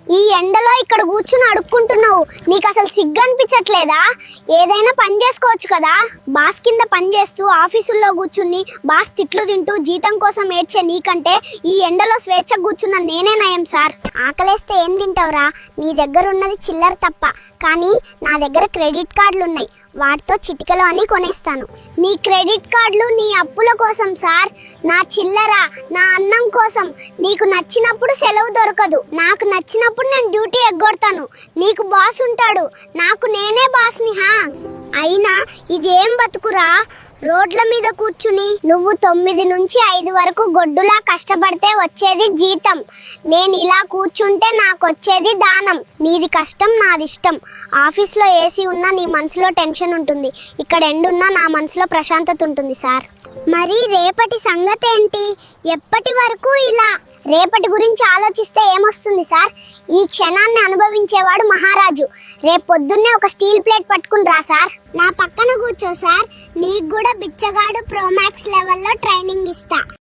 ఈ ఎండలో ఇక్కడ కూర్చుని అడుక్కుంటున్నావు, నీకు అసలు సిగ్గు అనిపించట్లేదా? ఏదైనా పని చేసుకోవచ్చు కదా. బాస్ కింద పని చేస్తూ ఆఫీసుల్లో కూర్చుని బాస్ తిట్లు తింటూ జీతం కోసం ఏడ్చే నీకంటే ఈ ఎండలో స్వేచ్ఛ కూర్చున్న నేనే నయం సార్. ఆకలేస్తే ఏం తింటావురా? నీ దగ్గర ఉన్నది చిల్లర తప్ప, కానీ నా దగ్గర క్రెడిట్ కార్డులు ఉన్నాయి, వాటితో చిటికలో అని కొనేస్తాను. నీ క్రెడిట్ కార్డులు నీ అప్పుల కోసం సార్, నా చిల్లర నా అన్నం కోసం. నీకు నచ్చినప్పుడు సెలవు దొరకదు, నాకు నచ్చినప్పుడు నేను డ్యూటీ ఎగ్గొడతాను. నీకు బాస్ ఉంటాడు, నాకు నేనే బాస్ని. అయినా ఇదేం బతుకురా? రోడ్ల మీద కూర్చుని నువ్వు 9 నుంచి 5 వరకు గొడ్డులా కష్టపడితే వచ్చేది జీతం, నేను ఇలా కూర్చుంటే నాకు వచ్చేది దానం. నీది కష్టం, నాది ఇష్టం. ఆఫీస్లో ఏసీ ఉన్నా నీ మనసులో టెన్షన్ ఉంటుంది, ఇక్కడ ఎండున్నా నా మనసులో ప్రశాంతత ఉంటుంది సార్. మరి రేపటి సంగతి ఏంటి? ఎప్పటి వరకు ఇలా? రేపటి గురించి ఆలోచిస్తే ఏమొస్తుంది సార్? ఈ క్షణాన్ని అనుభవించేవాడు మహారాజు. రేపు పొద్దున్నే ఒక స్టీల్ ప్లేట్ పట్టుకుని రా సార్, నా పక్కన కూర్చో సార్. నీకు కూడా బిచ్చగాడు ప్రోమాక్స్ లెవెల్లో ట్రైనింగ్ ఇస్తా.